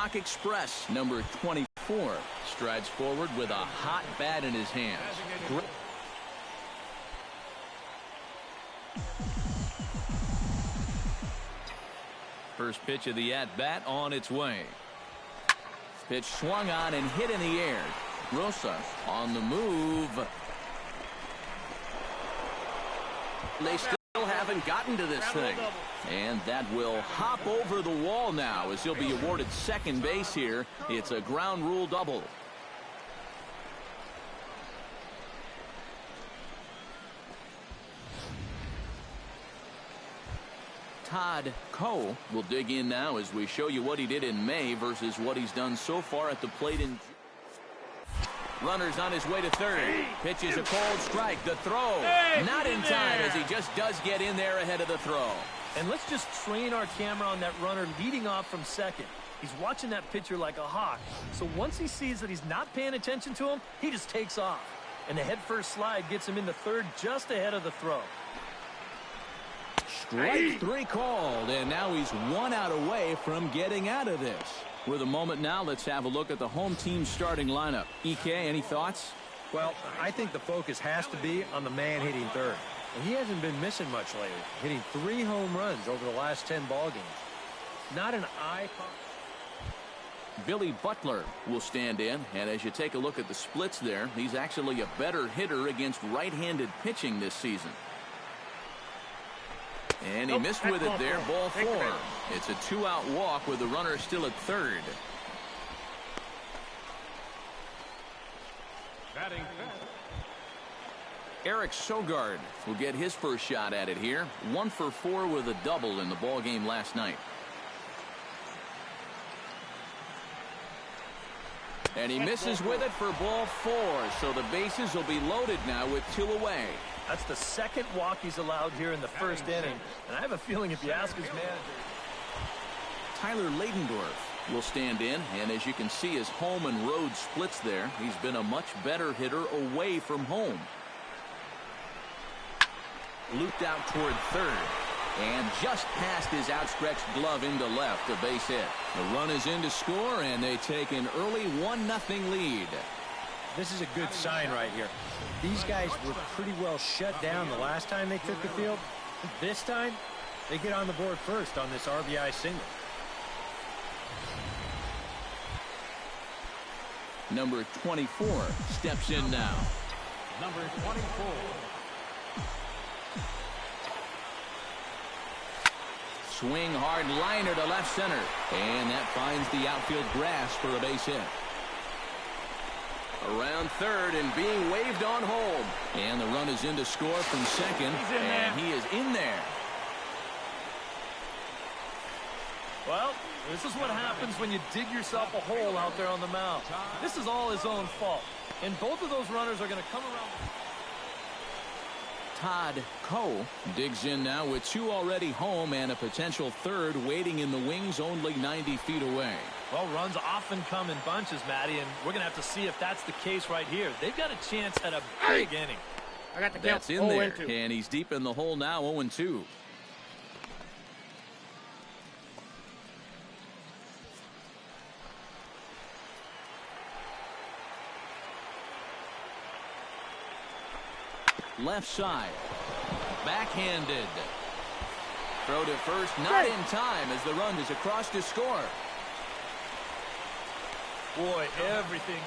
Rock Express, number 24, strides forward with a hot bat in his hands. First pitch of the at-bat on its way. Pitch swung on and hit in the air. Rosa on the move. They still haven't gotten to this thing. And that will hop over the wall now as he'll be awarded second base here. It's a ground rule double. Todd Coe will dig in now as we show you what he did in May versus what he's done so far at the plate in. Runners on his way to third. Pitches a cold strike. The throw not in time as he just does get in there ahead of the throw. And let's just train our camera on that runner leading off from second. He's watching that pitcher like a hawk. So once he sees that he's not paying attention to him, he just takes off. And the head-first slide gets him into third just ahead of the throw. Strike three called, and now he's 1 out away from getting out of this. With a moment now, let's have a look at the home team starting lineup. EK, any thoughts? Well, I think the focus has to be on the man hitting third. And he hasn't been missing much lately, hitting 3 home runs over the last 10 ball games. Not an eye. Billy Butler will stand in, and as you take a look at the splits there, he's actually a better hitter against right-handed pitching this season. And he missed with it there, ball 4. It's a 2-out walk with the runner still at third. Eric Sogard will get his first shot at it here. 1 for 4 with a double in the ball game last night. And he misses with it for ball 4. So the bases will be loaded now with 2 away. That's the second walk he's allowed here in the first inning. And I have a feeling if you ask his manager. Tyler Ladendorf will stand in, and as you can see his home and road splits there, he's been a much better hitter away from home. Looped out toward third, and just past his outstretched glove into left, a base hit. The run is in to score, and they take an early 1-0 lead. This is a good sign right here. These guys were pretty well shut down the last time they took the field. This time, they get on the board first on this RBI single. Number 24 steps in now. Number 24. Swing hard liner to left center, and that finds the outfield grass for a base hit. Around third and being waved on home, and the run is in to score from second, and he is in there. Well, this is what happens when you dig yourself a hole out there on the mound. This is all his own fault, and both of those runners are going to come around. Todd Coe digs in now with 2 already home and a potential third waiting in the wings only 90 feet away. Well, runs often come in bunches, Matty, and we're going to have to see if that's the case right here. They've got a chance at a big inning. I got the count. That's in there, and he's deep in the hole now, 0-2. Left side. Backhanded. Throw to first, not in time as the run is across to score. Boy, everything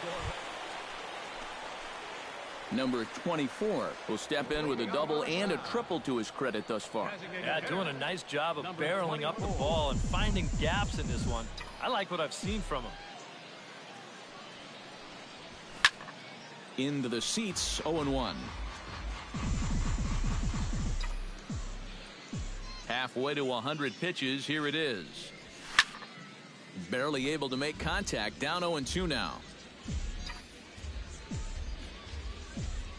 going. Number 24 will step in with a double and a triple to his credit thus far. Yeah, doing a nice job of barreling up the ball and finding gaps in this one. I like what I've seen from him. Into the seats, 0-1. Halfway to 100 pitches, here it is. Barely able to make contact, down 0-2 now.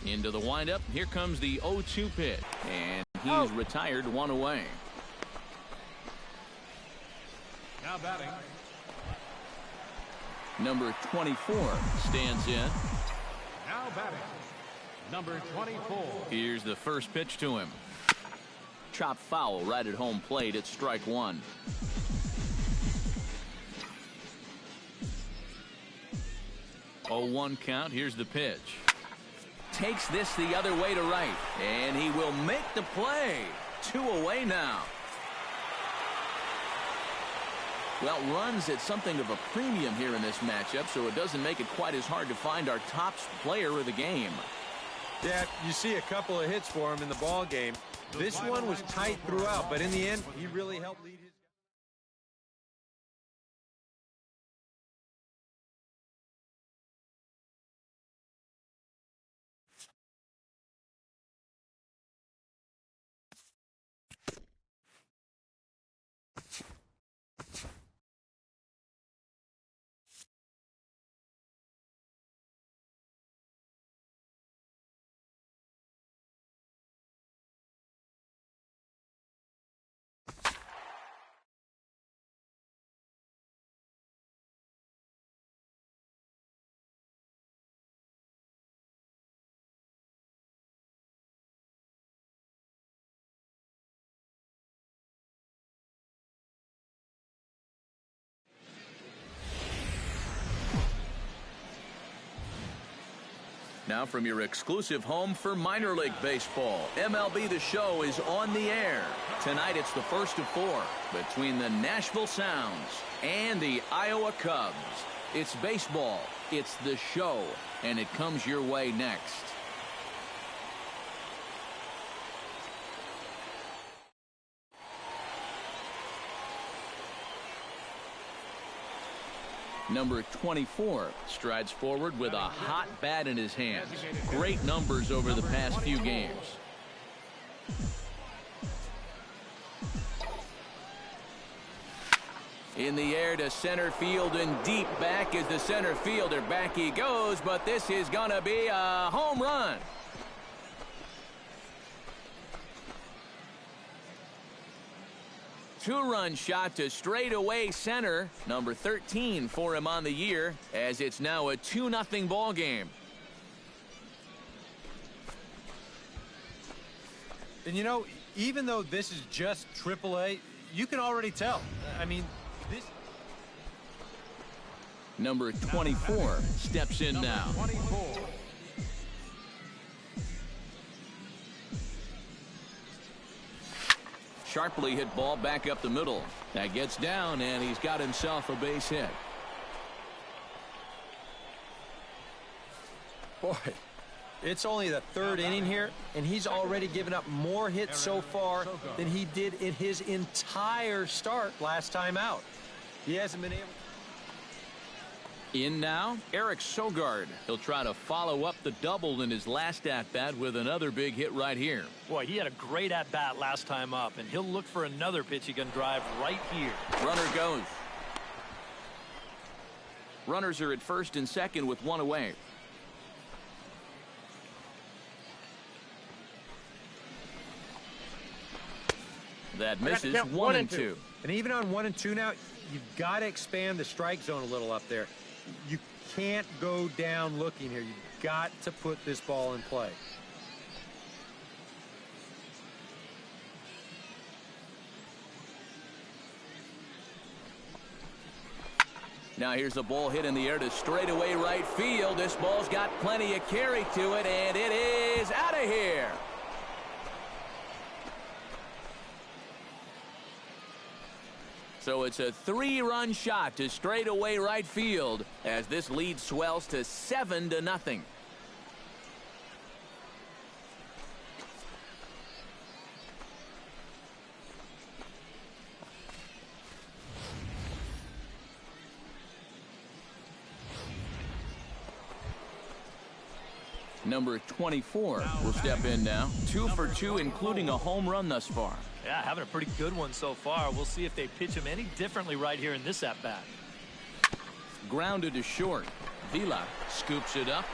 Into the windup, here comes the 0-2 pitch, and he's retired 1 away. Now batting. Number 24 stands in. Now batting. Number 24. Here's the first pitch to him. Chop foul right at home plate at strike 1. 0-1 count. Here's the pitch. Takes this the other way to right, and he will make the play. 2 away now. Well, runs at something of a premium here in this matchup, so it doesn't make it quite as hard to find our top player of the game. Yeah, you see a couple of hits for him in the ball game. This one was tight throughout, but in the end, he really helped lead his... Now from your exclusive home for minor league baseball, MLB The Show is on the air. Tonight it's the first of 4 between the Nashville Sounds and the Iowa Cubs. It's baseball, it's The Show, and it comes your way next. Number 24 strides forward with a hot bat in his hands. Great numbers over the past few games. In the air to center field and deep back is the center fielder. Back he goes, but this is going to be a home run. Two-run shot to straightaway center. Number 13 for him on the year, as it's now a 2-0 ball game. And you know, even though this is just AAA, you can already tell. I mean, this... Number 24 steps in now. 24. Sharply hit ball back up the middle. That gets down, and he's got himself a base hit. Boy, it's only the 3rd inning here, and he's already given up more hits so far than he did in his entire start last time out. He hasn't been able... In now, Eric Sogard. He'll try to follow up the double in his last at-bat with another big hit right here. Boy, he had a great at-bat last time up, and he'll look for another pitch he can drive right here. Runner goes. Runners are at first and second with 1 away. That misses. 1 and 2. And even on 1 and 2 now, you've got to expand the strike zone a little up there. You can't go down looking here. You've got to put this ball in play. Now here's a ball hit in the air to straightaway right field. This ball's got plenty of carry to it, and it is out of here. So it's a 3-run shot to straightaway right field as this lead swells to 7-0. Number 24 will step in now. 2 for 2, including a home run thus far. Yeah, having a pretty good one so far. We'll see if they pitch him any differently right here in this at-bat. Grounded to short. Vila scoops it up.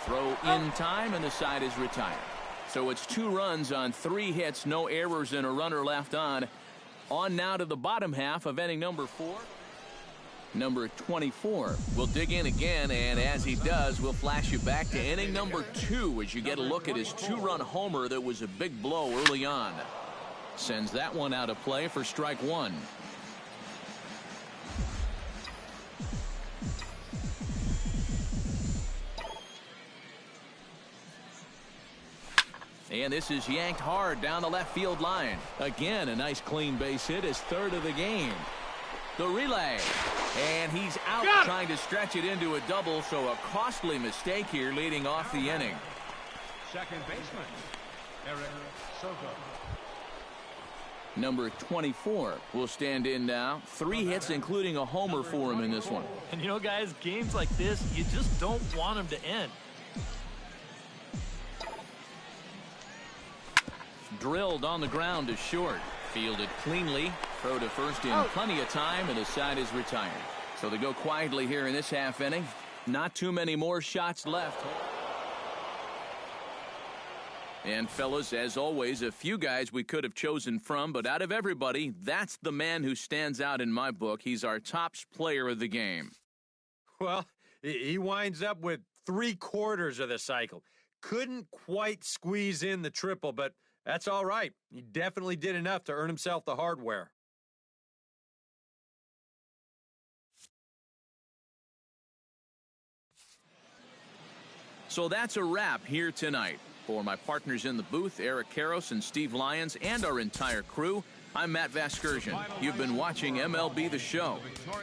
Throw in time, and the side is retired. So it's 2 runs on 3 hits, no errors, and a runner left on. On now to the bottom half of inning number 4. Number 24 will dig in again, and as he does, we'll flash you back to inning number 2 as you get a look at his 2-run homer that was a big blow early on. Sends that one out of play for strike 1. And this is yanked hard down the left field line. Again, a nice clean base hit, his third of the game. The relay. And he's out trying to stretch it into a double, so a costly mistake here leading off the inning. Second baseman, Eric Soto. Number 24 will stand in now. 3 hits, including a homer for him in this one. And you know, guys, games like this, you just don't want them to end. Drilled on the ground to short. Fielded cleanly. Throw to first in plenty of time, and the side is retired. So they go quietly here in this half inning. Not too many more shots left. And fellas, as always, a few guys we could have chosen from, but out of everybody, that's the man who stands out in my book. He's our top player of the game. Well, he winds up with 3/4 of the cycle. Couldn't quite squeeze in the triple, but that's all right. He definitely did enough to earn himself the hardware. So that's a wrap here tonight. For my partners in the booth, Eric Karros and Steve Lyons, and our entire crew, I'm Matt Vasgersian. You've been watching MLB The Show.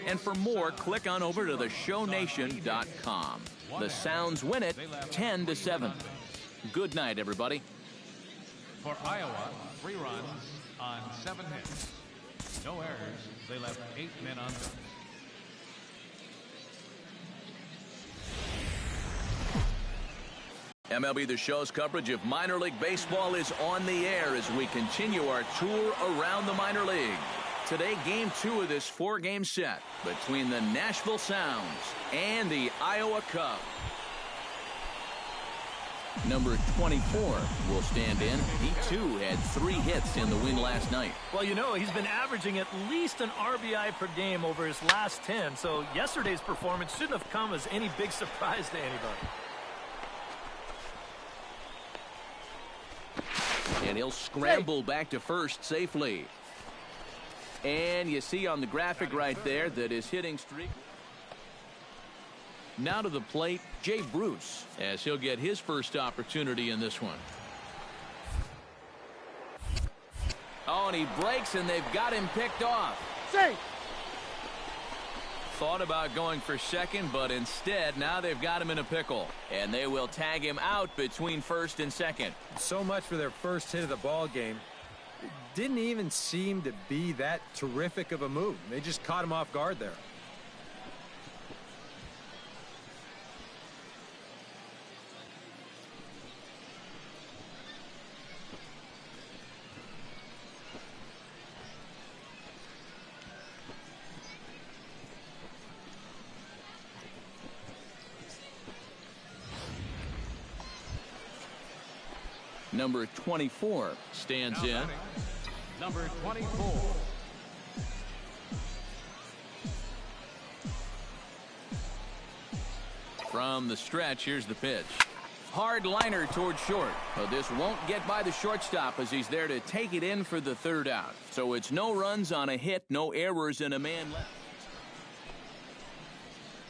And for more, click on over to theshownation.com. The Sounds win it 10-7. Good night, everybody. For Iowa, 3 runs on 7 hits. No errors. They left 8 men on base. MLB The Show's coverage of minor league baseball is on the air as we continue our tour around the minor league. Today, Game 2 of this 4-game set between the Nashville Sounds and the Iowa Cubs. Number 24 will stand in. He, too, had 3 hits in the win last night. Well, you know, he's been averaging at least an RBI per game over his last 10, so yesterday's performance shouldn't have come as any big surprise to anybody. And he'll scramble back to first safely. And you see on the graphic right there that his hitting streak. Now to the plate, Jay Bruce, as he'll get his first opportunity in this one. Oh, and he breaks, and they've got him picked off. Safe. Thought about going for second, but instead, now they've got him in a pickle. And they will tag him out between first and second. So much for their first hit of the ball game. It didn't even seem to be that terrific of a move. They just caught him off guard there. Number 24 stands in. Number 24. From the stretch, here's the pitch. Hard liner toward short. But this won't get by the shortstop as he's there to take it in for the 3rd out. So it's no runs on a hit, no errors, and a man left.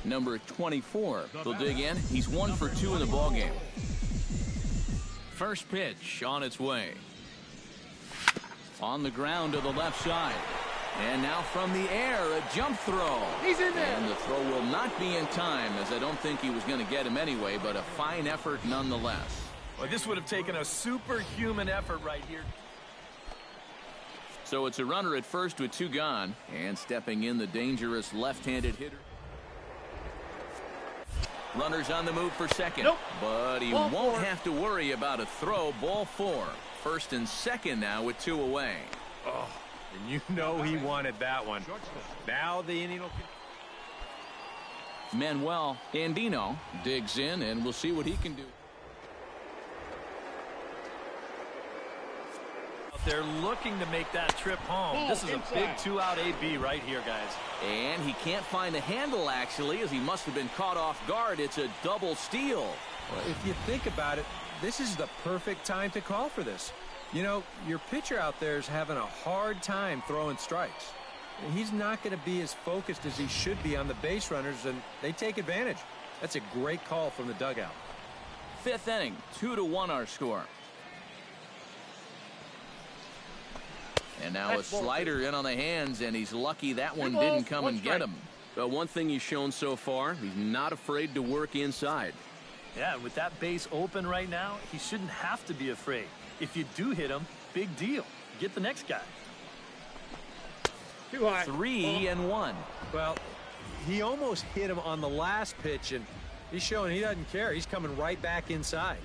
Number 24 will dig in. He's 1 for 2 in the ballgame. First pitch on its way. On the ground to the left side. And now from the air, a jump throw. He's in there. And the throw will not be in time, as I don't think he was going to get him anyway, but a fine effort nonetheless. Well, this would have taken a superhuman effort right here. So it's a runner at first with 2 gone. And stepping in, the dangerous left-handed hitter. Runners on the move for second. Nope. But he Ball won't 4. have to worry about a throw. Ball 4. First and second now with 2 away. Oh, and you know he wanted that one. Now the inning will... Manuel Andino digs in, and we'll see what he can do. They're looking to make that trip home. This is a big 2-out AB right here, guys. And he can't find the handle, actually, as he must have been caught off guard. It's a double steal. Well, if you think about it, this is the perfect time to call for this. You know, your pitcher out there is having a hard time throwing strikes. He's not going to be as focused as he should be on the base runners, and they take advantage. That's a great call from the dugout. 5th inning, 2-1 our score. And now a slider in on the hands, and he's lucky that one didn't come and get him. But one thing he's shown so far, he's not afraid to work inside. Yeah, with that base open right now, he shouldn't have to be afraid. If you do hit him, big deal. Get the next guy. 3-1. Well, he almost hit him on the last pitch, and he's showing he doesn't care. He's coming right back inside.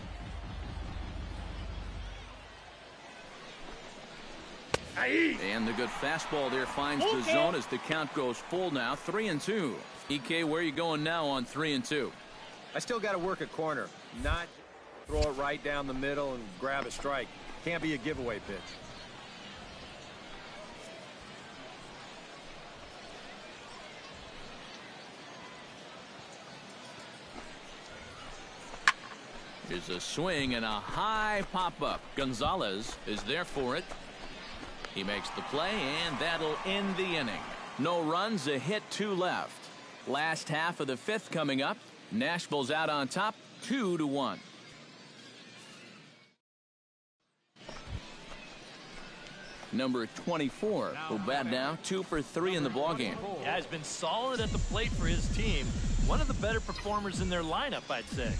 And the good fastball there finds the zone as the count goes full now. 3-2. EK, where are you going now on 3-2? I still got to work a corner, not throw it right down the middle and grab a strike. Can't be a giveaway pitch. Here's a swing and a high pop-up. Gonzalez is there for it. He makes the play, and that'll end the inning. No runs, a hit, 2 left. Last half of the 5th coming up. Nashville's out on top, 2-1. Number 24 will bat now, 2 for 3 in the ballgame. Yeah, he's been solid at the plate for his team. One of the better performers in their lineup, I'd say.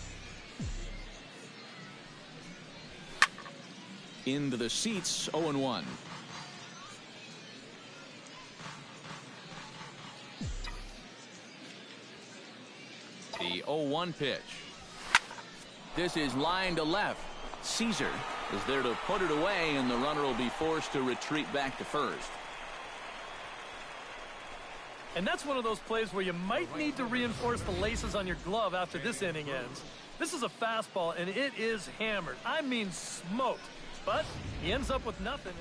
Into the seats, 0-1. The 0-1 pitch. This is line to left. Caesar is there to put it away, and the runner will be forced to retreat back to first. And that's one of those plays where you might need to reinforce the laces on your glove after this inning ends. This is a fastball, and it is hammered. I mean smoked. But he ends up with nothing.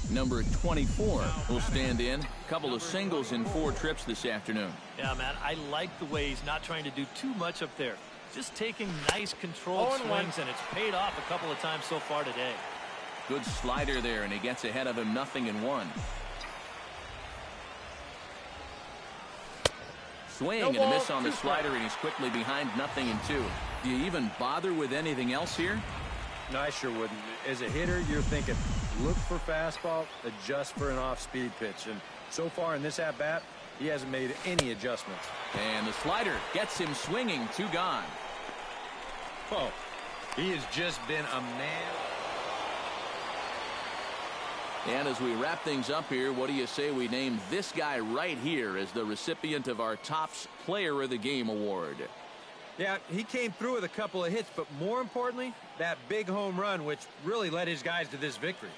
Number 24 will stand in. Couple of singles in 4 trips this afternoon. Yeah, man, I like the way he's not trying to do too much up there. Just taking nice controlled swings, and it's paid off a couple of times so far today. Good slider there, and he gets ahead of him, 0-1. Swing and a miss on the slider, and he's quickly behind 0-2. Do you even bother with anything else here? No, I sure wouldn't. As a hitter, you're thinking, look for fastball, adjust for an off-speed pitch. And so far in this at-bat, he hasn't made any adjustments. And the slider gets him swinging, 2 gone. Oh, he has just been a man. And as we wrap things up here, what do you say we name this guy right here as the recipient of our Topps Player of the Game award? Yeah, he came through with a couple of hits, but more importantly, that big home run, which really led his guys to this victory.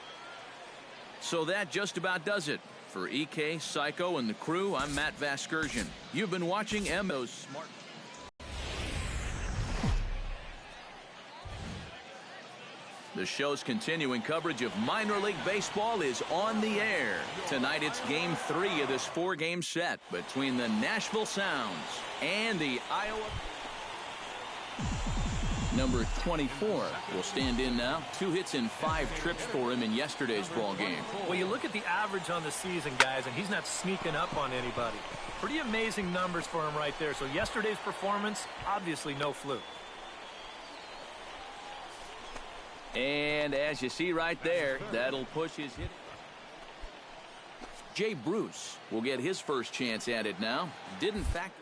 So that just about does it. For EK, Psycho, and the crew, I'm Matt Vasgersian. You've been watching MLB Smart. The show's continuing coverage of minor league baseball is on the air. Tonight it's game 3 of this 4-game set between the Nashville Sounds and the Iowa. Number 24 will stand in now. 2 hits and 5 trips for him in yesterday's ball game. Well, you look at the average on the season, guys, and he's not sneaking up on anybody. Pretty amazing numbers for him right there. So yesterday's performance, obviously no fluke. And as you see right there, that'll push his hit. Jay Bruce will get his first chance at it now. Didn't factor.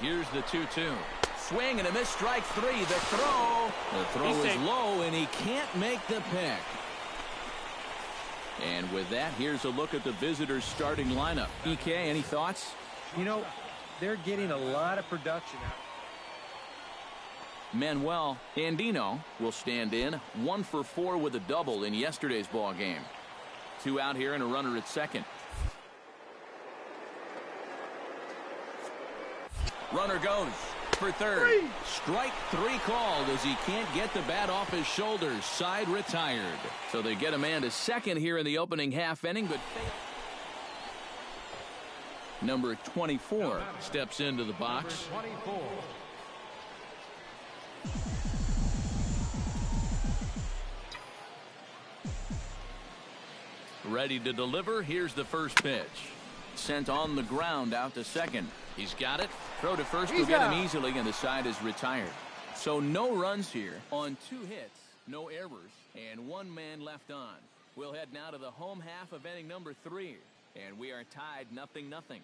Here's the 2-2. Swing and a miss, strike 3. The throw is low, and he can't make the pick. And with that, here's a look at the visitors' starting lineup. EK, any thoughts? You know, they're getting a lot of production out. Manuel Andino will stand in, 1 for 4 with a double in yesterday's ball game. 2 out here and a runner at second. Runner goes for third. Strike 3 called as he can't get the bat off his shoulders. Side retired. So they get a man to second here in the opening half inning, but number 24 steps into the box. Number 24. Ready to deliver. Here's the first pitch. Sent on the ground out to second. He's got it. Throw to first will get him easily, and the side is retired. So no runs here on 2 hits, no errors, and 1 man left on. We'll head now to the home half of inning number 3, and we are tied 0-0.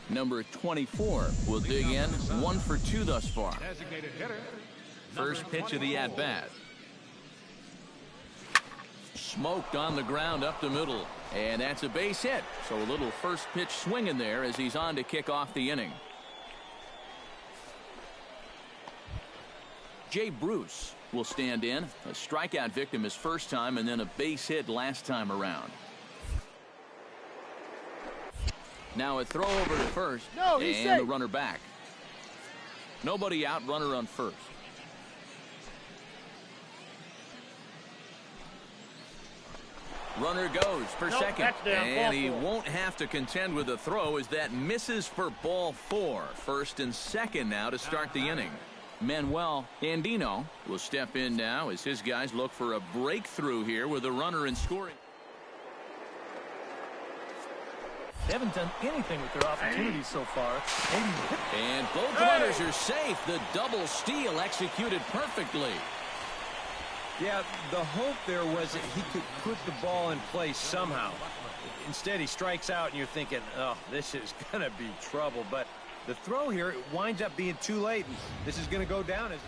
Number 24 will dig in, 1 for 2 thus far. Designated hitter. First pitch of the at-bat. Smoked on the ground up the middle. And that's a base hit. So a little first pitch swing in there as he's on to kick off the inning. Jay Bruce will stand in. A strikeout victim his first time and then a base hit last time around. Now a throw over to first. No, he's and safe. The runner back. Nobody out, runner on first. Runner goes for second. That's down, And he ball 4. won't have to contend with the throw as that misses for ball 4. First and second now to start the inning. Manuel Andino will step in now as his guys look for a breakthrough here with a runner in scoring. They haven't done anything with their opportunities so far. And both runners are safe. The double steal executed perfectly. Yeah, the hope there was that he could put the ball in play somehow. Instead, he strikes out, and you're thinking, oh, this is going to be trouble. But the throw here winds up being too late, and this is going to go down as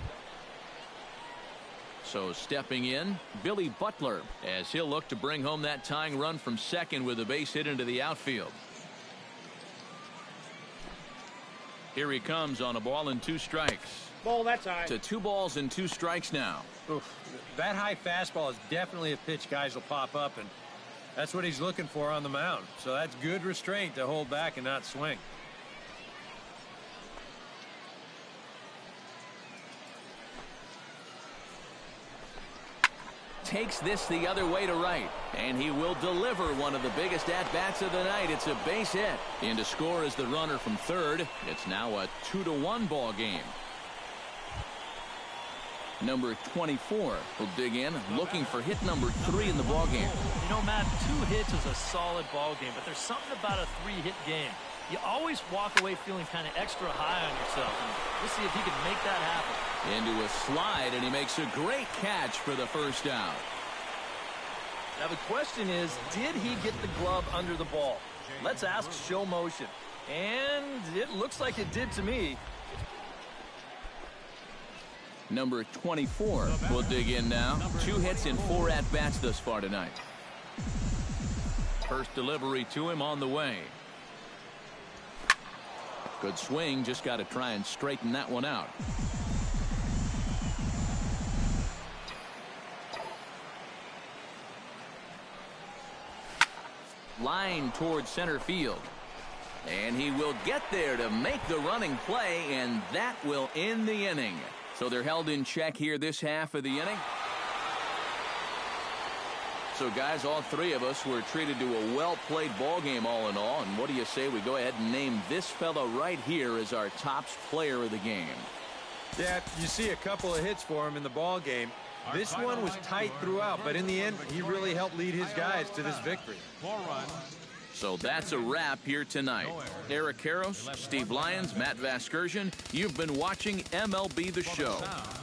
So stepping in, Billy Butler, as he'll look to bring home that tying run from second with a base hit into the outfield. Here he comes on a ball and 2 strikes. Ball, that's high. To 2 balls and 2 strikes now. Oof. That high fastball is definitely a pitch guys will pop up, and that's what he's looking for on the mound. So that's good restraint to hold back and not swing. Takes this the other way to right, and he will deliver one of the biggest at-bats of the night. It's a base hit. In to score is the runner from third. It's now a 2-1 ball game. Number 24 will dig in, looking for hit number 3 in the ball game. You know, Matt, 2 hits is a solid ball game, but there's something about a 3-hit game. You always walk away feeling kind of extra high on yourself. And we'll see if he can make that happen. Into a slide, and he makes a great catch for the first out. Now the question is, did he get the glove under the ball? Let's ask show motion. And it looks like it did to me. Number 24 will dig in now. 2 hits and 4 at-bats thus far tonight. First delivery to him on the way. Good swing, just got to try and straighten that one out. Line towards center field. And he will get there to make the running play, and that will end the inning. So they're held in check here this half of the inning. So, guys, all 3 of us were treated to a well-played ball game all in all. And what do you say we go ahead and name this fella right here as our tops player of the game? Yeah, you see a couple of hits for him in the ball game. This one was tight throughout, but in the end, he really helped lead his guys to this victory. 4 runs. So that's a wrap here tonight. Eric Karros, Steve Lyons, Matt Vasgersian, you've been watching MLB The Show.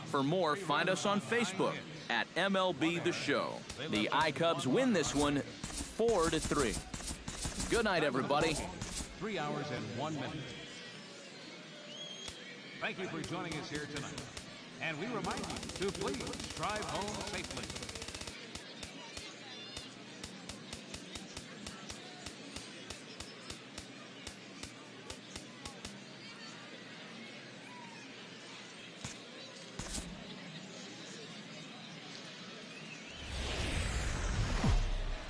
For more, find us on Facebook at MLB The Show. The iCubs win this one 4-3. Good night, everybody. 3 hours and 1 minute. Thank you for joining us here tonight. And we remind you to please drive home safely.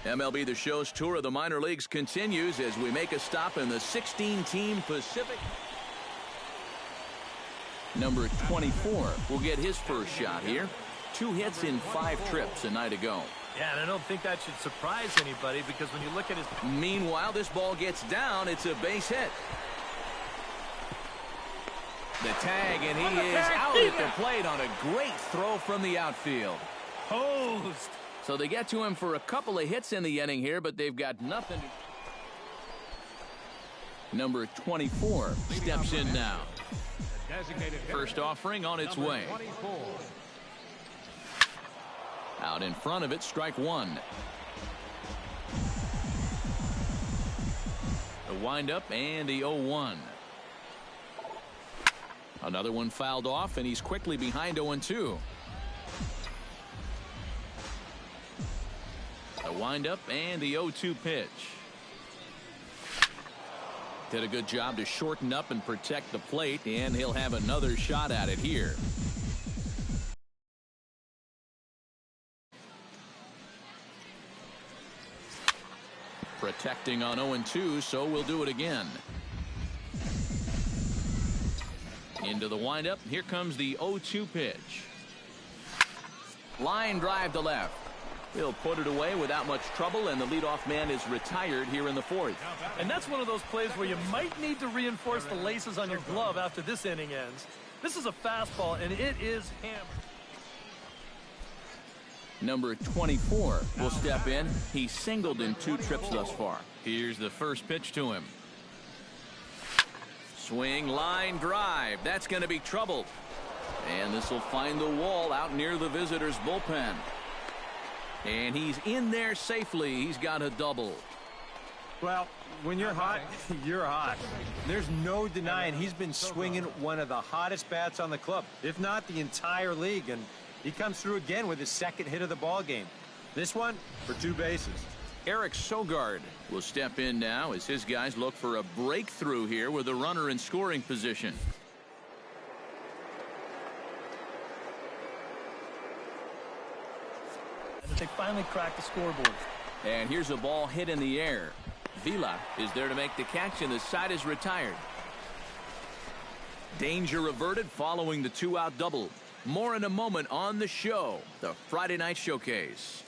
MLB The Show's tour of the minor leagues continues as we make a stop in the 16-team Pacific. Number 24 will get his first shot here. 2 hits in 5 trips a night ago. Yeah, and I don't think that should surprise anybody because when you look at his... Meanwhile, this ball gets down. It's a base hit. The tag, and he is out at the plate on a great throw from the outfield. Posed. So they get to him for a couple of hits in the inning here, but they've got nothing to... Number 24 steps in now. First offering on its way. Out in front of it, strike 1. The The windup and the 0-1. Another one fouled off, and he's quickly behind 0-2. The windup and the 0-2 pitch. Did a good job to shorten up and protect the plate, and he'll have another shot at it here. Protecting on 0-2, so we'll do it again. Into the windup. Here comes the 0-2 pitch. Line drive to left. He'll put it away without much trouble, and the leadoff man is retired here in the fourth. And that's one of those plays where you might need to reinforce the laces on your glove after this inning ends. This is a fastball, and it is hammered. Number 24 will step in. He's singled in 2 trips thus far. Here's the first pitch to him. Swing, line drive. That's going to be trouble. And this will find the wall out near the visitor's bullpen. And he's in there safely. He's got a double. Well, when you're hot, you're hot. There's no denying he's been swinging one of the hottest bats on the club, if not the entire league. And he comes through again with his second hit of the ball game. This one for 2 bases. Eric Sogard will step in now as his guys look for a breakthrough here with a runner in scoring position. And they finally cracked the scoreboard. And here's a ball hit in the air. Vila is there to make the catch, and the side is retired. Danger averted following the 2-out double. More in a moment on the show, the Friday Night Showcase.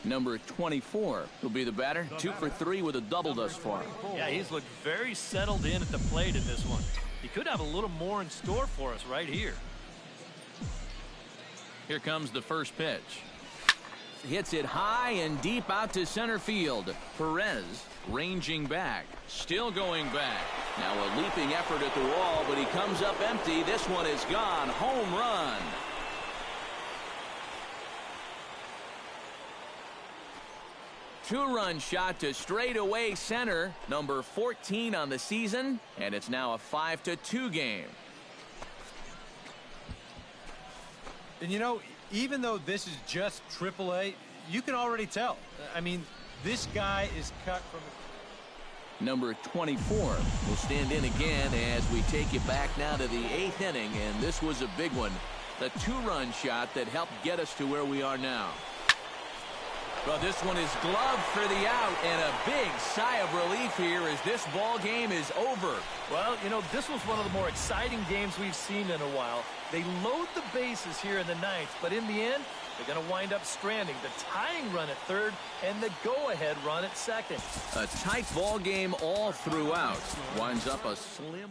Number 24 will be the batter. 2 for 3 with a double thus far. Yeah, he's looked very settled in at the plate in this one. He could have a little more in store for us right here. Here comes the first pitch. Hits it high and deep out to center field. Perez ranging back. Still going back. Now a leaping effort at the wall, but he comes up empty. This one is gone. Home run. Two-run shot to straightaway center. Number 14 on the season, and it's now a 5-2 game. And you know, even though this is just AAA, you can already tell. I mean, this guy is cut from... Number 24 will stand in again as we take it back now to the 8th inning, and this was a big one. The 2-run shot that helped get us to where we are now. Well, this one is gloved for the out, and a big sigh of relief here as this ball game is over. Well, you know, this was one of the more exciting games we've seen in a while. They load the bases here in the 9th, but in the end, they're going to wind up stranding the tying run at 3rd and the go-ahead run at 2nd. A tight ball game all throughout. Winds up a slim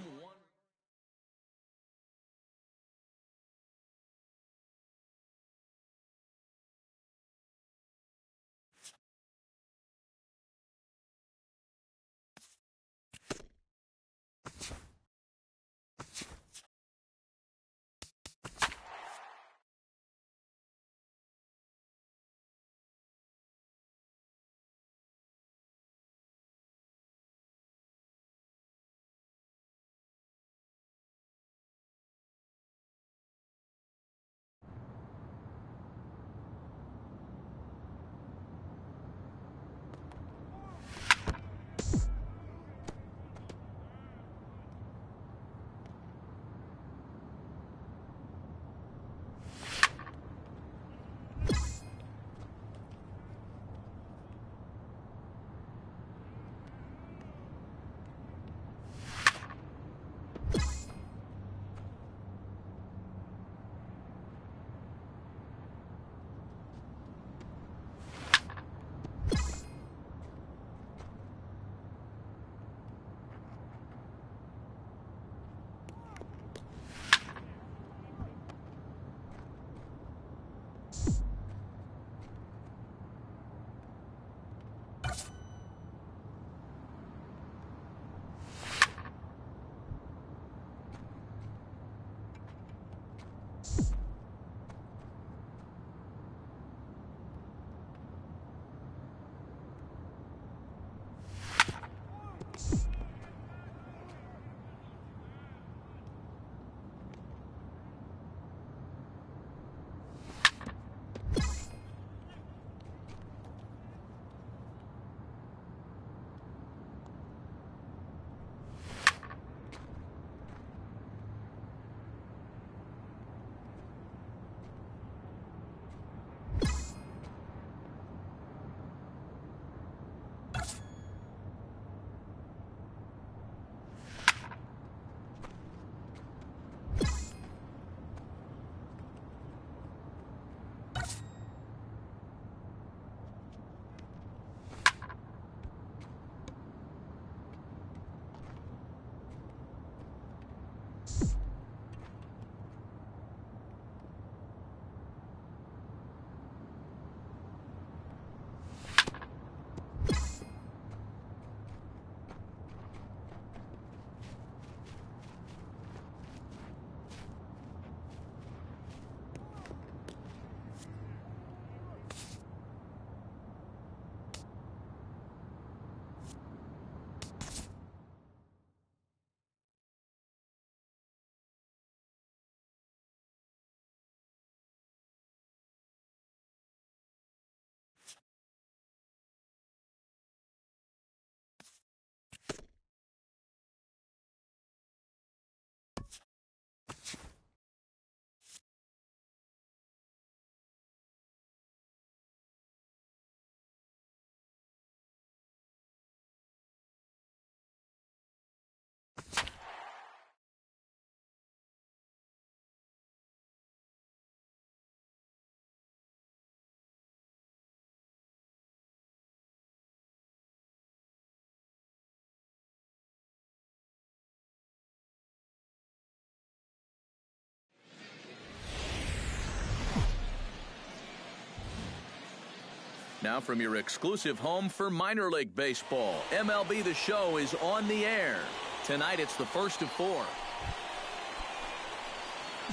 Now from your exclusive home for minor league baseball, MLB The Show is on the air. Tonight it's the first of 4.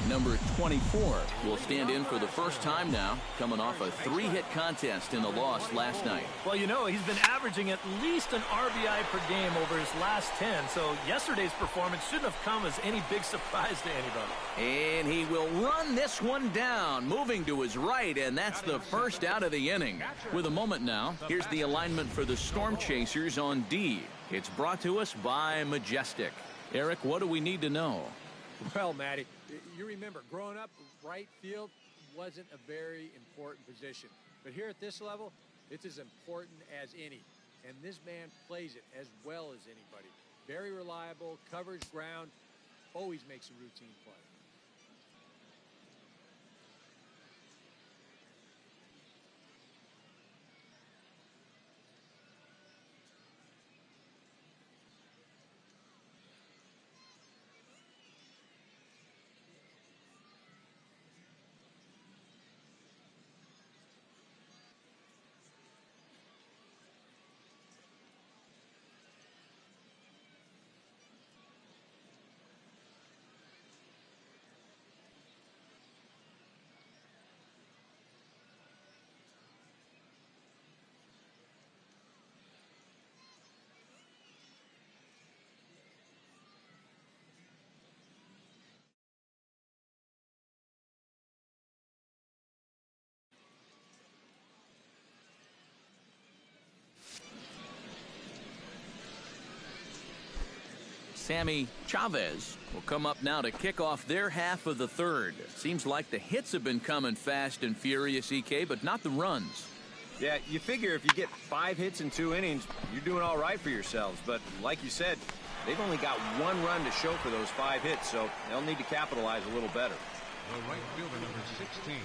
Number 24 will stand in for the first time now, coming off a 3-hit contest in the loss last night. Well, you know, he's been averaging at least an RBI per game over his last 10, so yesterday's performance shouldn't have come as any big surprise to anybody. And he will run this one down, moving to his right, and that's the first out of the inning. With a moment now, here's the alignment for the Storm Chasers on D. It's brought to us by Majestic. Eric, what do we need to know? Well, Matty, you remember growing up, right field wasn't a very important position. But here at this level, it's as important as any. And this man plays it as well as anybody. Very reliable, covers ground, always makes a routine play. Sammy Chavez will come up now to kick off their half of the third. Seems like the hits have been coming fast and furious, EK, but not the runs. Yeah, you figure if you get 5 hits in 2 innings, you're doing all right for yourselves. But like you said, they've only got 1 run to show for those 5 hits, so they'll need to capitalize a little better. The right fielder, number 16.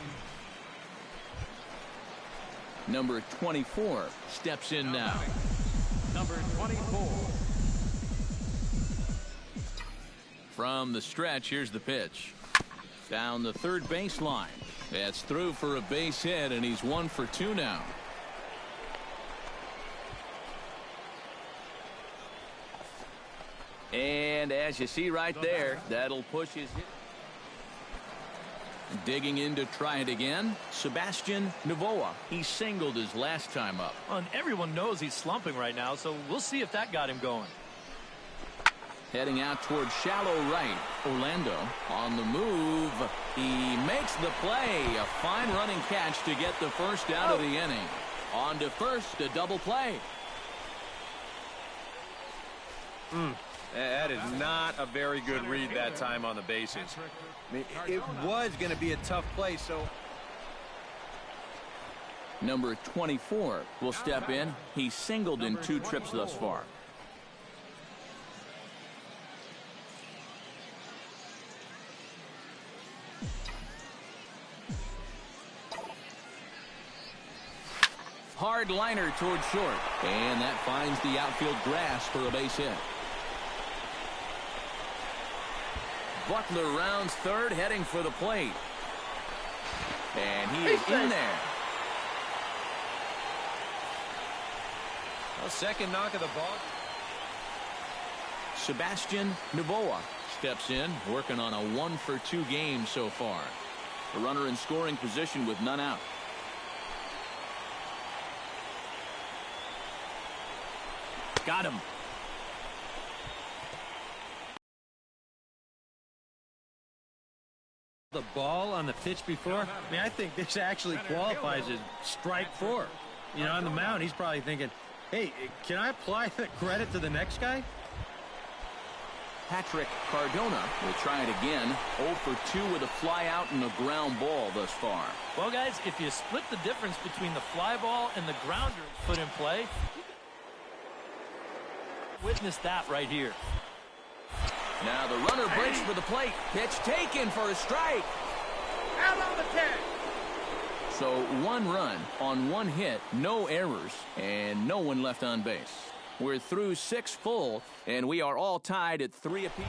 Number 24 steps in now. Number 24. From the stretch, here's the pitch. Down the third baseline. That's through for a base hit, and he's 1 for 2 now. And as you see right there, that'll push his hit. Digging in to try it again, Sebastian Novoa. He singled his last time up. And everyone knows he's slumping right now, so we'll see if that got him going. Heading out towards shallow right, Orlando on the move. He makes the play. A fine running catch to get the first out of the inning. On to first, a double play. That is not a very good read that time on the bases. I mean, it was going to be a tough play, so... Number 24 will step in. He's singled in 2 trips thus far. Hard liner towards short. And that finds the outfield grass for a base hit. Butler rounds third, heading for the plate. And he is in there. A second knock of the ball. Sebastian Novoa steps in, working on a 1 for 2 game so far. The runner in scoring position with none out. Got him. The ball on the pitch before, I mean, I think this actually qualifies as strike 4. You know, on the mound, he's probably thinking, hey, can I apply the credit to the next guy? Patrick Cardona will try it again. 0 for 2 with a fly out and a ground ball thus far. Well, guys, if you split the difference between the fly ball and the grounder put in play, witness that right here. Now the runner breaks for the plate. Pitch taken for a strike. Out on the 10. So 1 run on 1 hit, no errors, and no one left on base. We're through 6 full, and we are all tied at 3 apiece.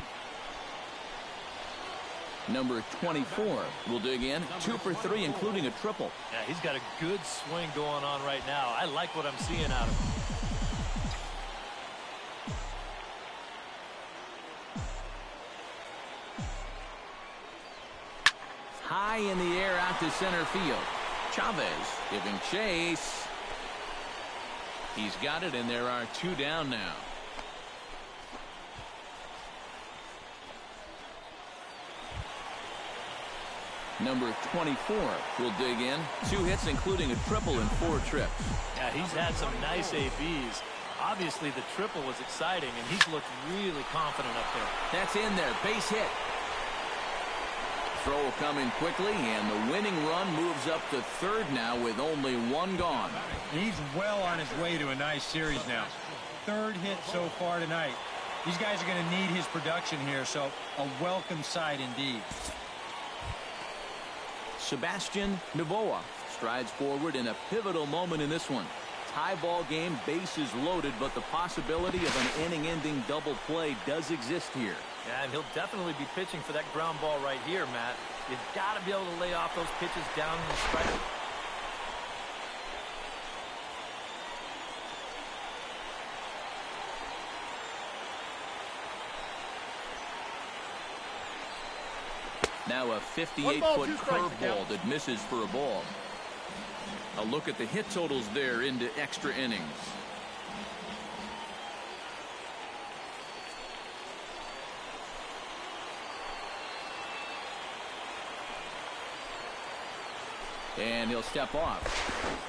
Number 24 will dig in, 2 for 3, including a triple. Yeah, he's got a good swing going on right now. I like what I'm seeing out of him. High in the air out to center field. Chavez giving chase. He's got it, and there are 2 down now. Number 24 will dig in, 2 hits, including a triple and 4 trips. Yeah, he's had some nice ABs. Obviously, the triple was exciting, and he's looked really confident up there. That's in there, base hit. Throw coming quickly, and the winning run moves up to third now with only 1 gone. He's well on his way to a nice series now. 3rd hit so far tonight. These guys are going to need his production here, so a welcome sight indeed. Sebastian Novoa strides forward in a pivotal moment in this one. Tie ball game, bases loaded, but the possibility of an inning-ending double play does exist here. Yeah, and he'll definitely be pitching for that ground ball right here, Matt. You've got to be able to lay off those pitches down in the strike. Now a 58-foot curveball that misses for a ball. A look at the hit totals there into extra innings. And he'll step off.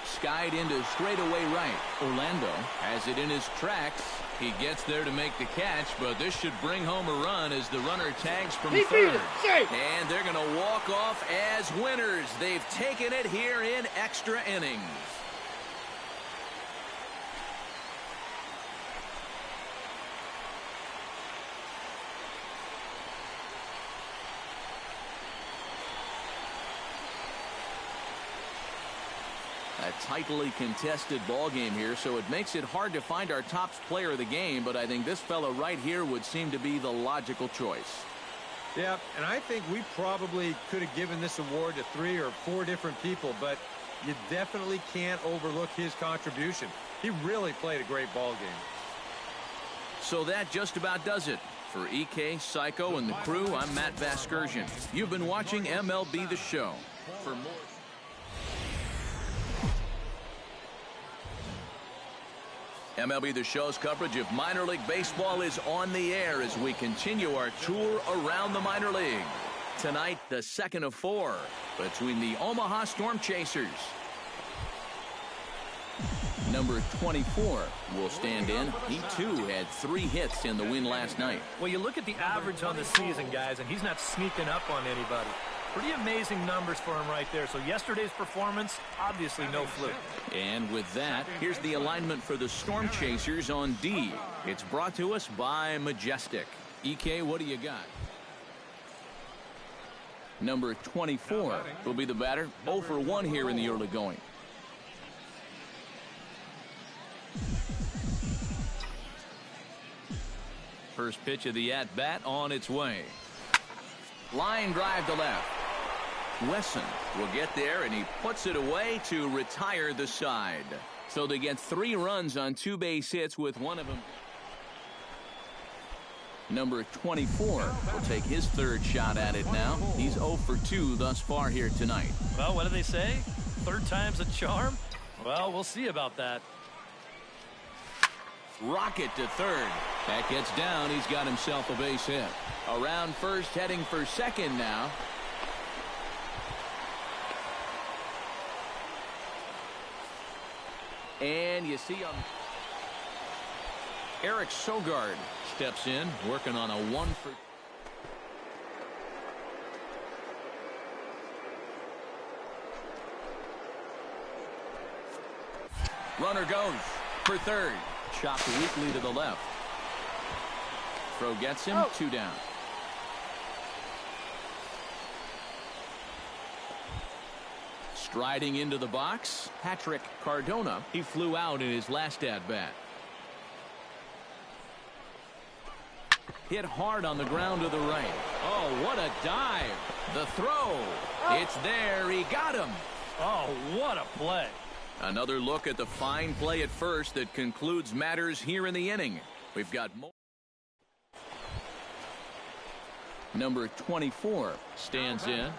Skied into straightaway right. Orlando has it in his tracks. He gets there to make the catch, but this should bring home a run as the runner tags from third. And they're going to walk off as winners. They've taken it here in extra innings. A tightly contested ball game here, so it makes it hard to find our top player of the game, but I think this fella right here would seem to be the logical choice. Yeah, and I think we probably could have given this award to 3 or 4 different people, but you definitely can't overlook his contribution. He really played a great ball game. So that just about does it. For EK, Psycho, and the crew, I'm Matt Vasgersian. You've been watching MLB The Show. For more... MLB The Show's coverage of minor league baseball is on the air as we continue our tour around the minor league. Tonight, the second of 4 between the Omaha Storm Chasers. Number 24 will stand in. He, too, had 3 hits in the win last night. Well, you look at the average on the season, guys, and he's not sneaking up on anybody. Pretty amazing numbers for him right there. So yesterday's performance, obviously no fluke. And with that, here's the alignment for the Storm Chasers on D. It's brought to us by Majestic. EK, what do you got? Number 24 will be the batter. 0 for 1 here in the early going. First pitch of the at-bat on its way. Line drive to left. Wesson will get there, and he puts it away to retire the side. So they get 3 runs on 2 base hits with one of them. Number 24 will take his 3rd shot at it now. He's 0 for 2 thus far here tonight. Well, what do they say? 3rd time's a charm? Well, we'll see about that. Rocket to 3rd. That gets down. He's got himself a base hit. Around first, heading for 2nd now. And you see Eric Sogard steps in, working on a 1 for... Runner goes for 3rd. Chopped weakly to the left. Throw gets him 2 down. Striding into the box, Patrick Cardona. He flew out in his last at-bat. Hit hard on the ground to the right. Oh, what a dive. The throw. It's there. He got him. Oh, what a play. Another look at the fine play at first that concludes matters here in the inning. We've got more. Number 24 stands in.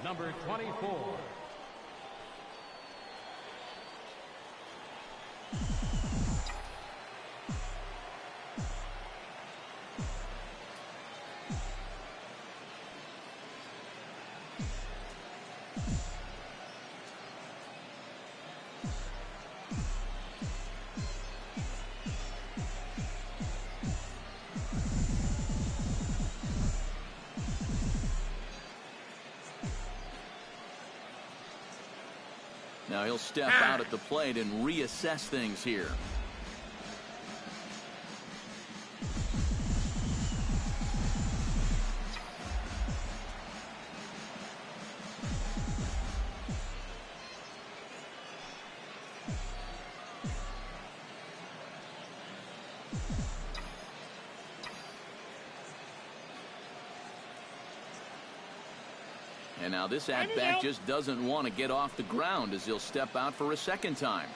Number 24. Now he'll step out at the plate and reassess things here. And now this at-bat just doesn't want to get off the ground as he'll step out for a second time.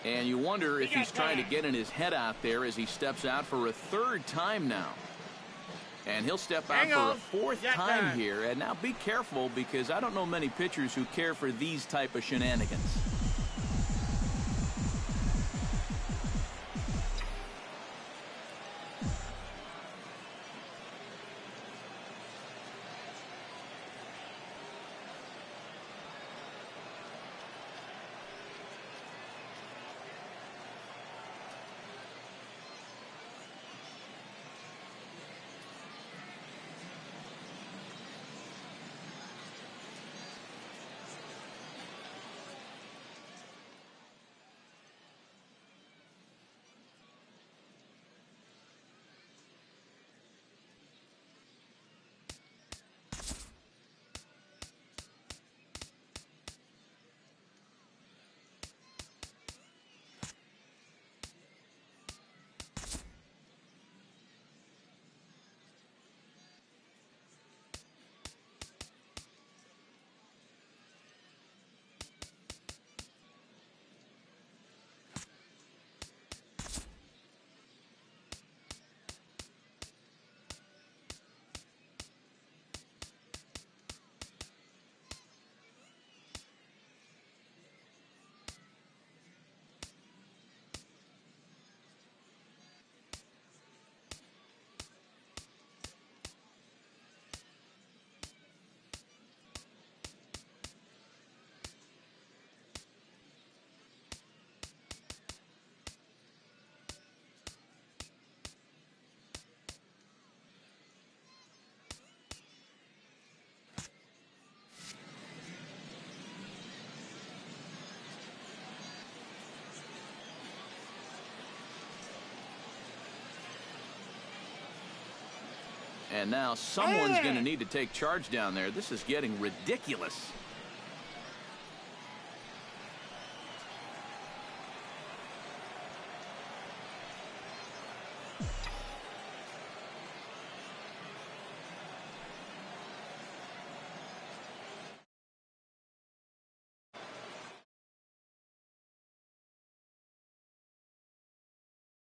And you wonder if he's trying to get in his head out there as he steps out for a 3rd time now. And he'll step out for a 4th time here. And now be careful, because I don't know many pitchers who care for these type of shenanigans. And now someone's going to need to take charge down there. This is getting ridiculous.